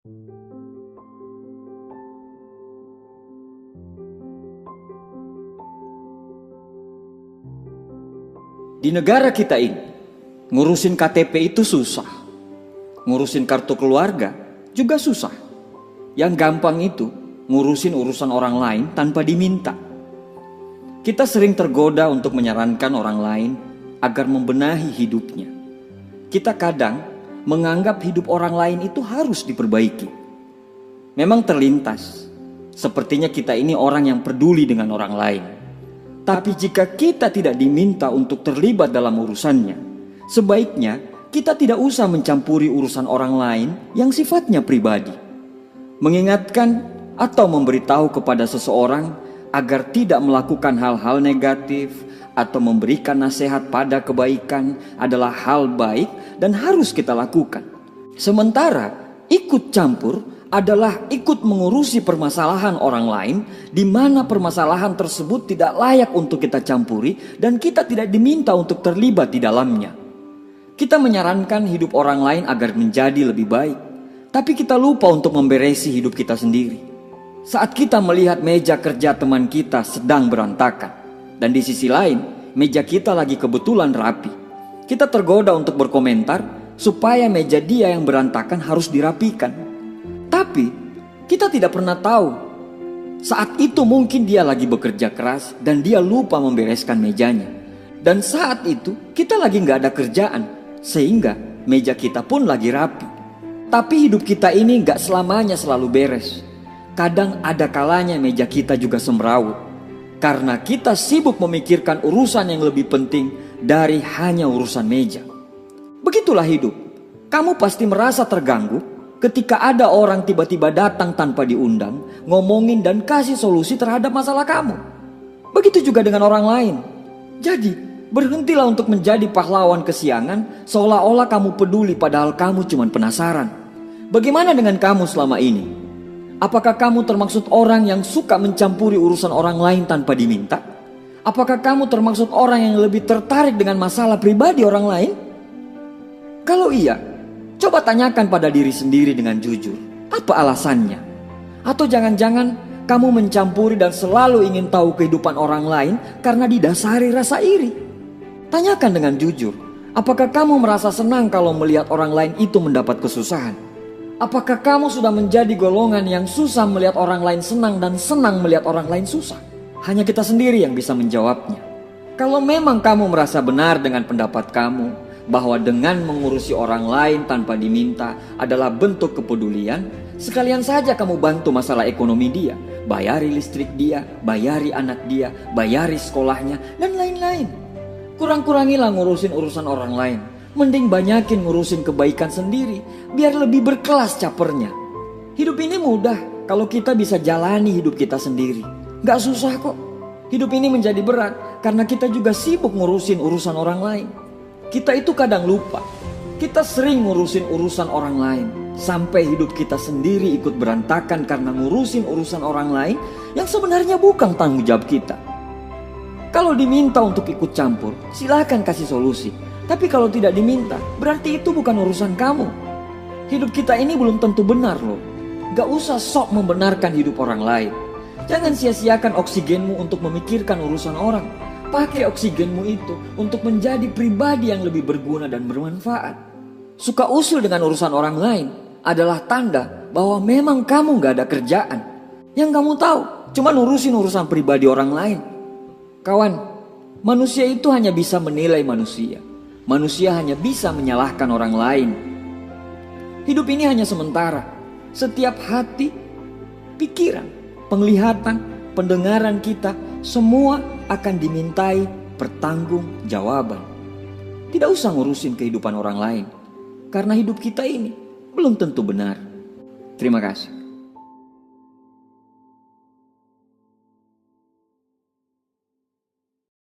Di negara kita ini, ngurusin KTP itu susah. Ngurusin kartu keluarga juga susah. Yang gampang itu ngurusin urusan orang lain tanpa diminta. Kita sering tergoda untuk menyarankan orang lain agar membenahi hidupnya. Kita kadang menganggap hidup orang lain itu harus diperbaiki. Memang terlintas, sepertinya kita ini orang yang peduli dengan orang lain. Tapi jika kita tidak diminta untuk terlibat dalam urusannya, sebaiknya kita tidak usah mencampuri urusan orang lain yang sifatnya pribadi. Mengingatkan atau memberitahu kepada seseorang agar tidak melakukan hal-hal negatif atau memberikan nasihat pada kebaikan adalah hal baik dan harus kita lakukan. Sementara ikut campur adalah ikut mengurusi permasalahan orang lain di mana permasalahan tersebut tidak layak untuk kita campuri dan kita tidak diminta untuk terlibat di dalamnya. Kita menyarankan hidup orang lain agar menjadi lebih baik, tapi kita lupa untuk memberesi hidup kita sendiri. Saat kita melihat meja kerja teman kita sedang berantakan dan di sisi lain meja kita lagi kebetulan rapi, kita tergoda untuk berkomentar supaya meja dia yang berantakan harus dirapikan. Tapi kita tidak pernah tahu saat itu mungkin dia lagi bekerja keras dan dia lupa membereskan mejanya. Dan saat itu kita lagi gak ada kerjaan sehingga meja kita pun lagi rapi. Tapi hidup kita ini gak selamanya selalu beres. Kadang ada kalanya meja kita juga semrawut karena kita sibuk memikirkan urusan yang lebih penting dari hanya urusan meja. Begitulah hidup. Kamu pasti merasa terganggu ketika ada orang tiba-tiba datang tanpa diundang, ngomongin dan kasih solusi terhadap masalah kamu. Begitu juga dengan orang lain. Jadi, berhentilah untuk menjadi pahlawan kesiangan seolah-olah kamu peduli padahal kamu cuma penasaran. Bagaimana dengan kamu selama ini? Apakah kamu termaksud orang yang suka mencampuri urusan orang lain tanpa diminta? Apakah kamu termaksud orang yang lebih tertarik dengan masalah pribadi orang lain? Kalau iya, coba tanyakan pada diri sendiri dengan jujur, apa alasannya? Atau jangan-jangan kamu mencampuri dan selalu ingin tahu kehidupan orang lain karena didasari rasa iri? Tanyakan dengan jujur, apakah kamu merasa senang kalau melihat orang lain itu mendapat kesusahan? Apakah kamu sudah menjadi golongan yang susah melihat orang lain senang dan senang melihat orang lain susah? Hanya kita sendiri yang bisa menjawabnya. Kalau memang kamu merasa benar dengan pendapat kamu, bahwa dengan mengurusi orang lain tanpa diminta adalah bentuk kepedulian, sekalian saja kamu bantu masalah ekonomi dia, bayari listrik dia, bayari anak dia, bayari sekolahnya, dan lain-lain. Kurang-kurangilah ngurusin urusan orang lain, mending banyakin ngurusin kebaikan sendiri, biar lebih berkelas capernya. Hidup ini mudah kalau kita bisa jalani hidup kita sendiri, gak susah kok. Hidup ini menjadi berat karena kita juga sibuk ngurusin urusan orang lain. Kita itu kadang lupa, kita sering ngurusin urusan orang lain, sampai hidup kita sendiri ikut berantakan karena ngurusin urusan orang lain yang sebenarnya bukan tanggung jawab kita. Kalau diminta untuk ikut campur, silakan kasih solusi. Tapi kalau tidak diminta, berarti itu bukan urusan kamu. Hidup kita ini belum tentu benar loh. Gak usah sok membenarkan hidup orang lain. Jangan sia-siakan oksigenmu untuk memikirkan urusan orang. Pakai oksigenmu itu untuk menjadi pribadi yang lebih berguna dan bermanfaat. Suka usul dengan urusan orang lain adalah tanda bahwa memang kamu gak ada kerjaan. Yang kamu tahu cuma urusin urusan pribadi orang lain. Kawan, manusia itu hanya bisa menilai manusia. Manusia hanya bisa menyalahkan orang lain. Hidup ini hanya sementara. Setiap hati, pikiran, penglihatan, pendengaran kita semua akan dimintai pertanggungjawaban. Tidak usah ngurusin kehidupan orang lain, karena hidup kita ini belum tentu benar. Terima kasih.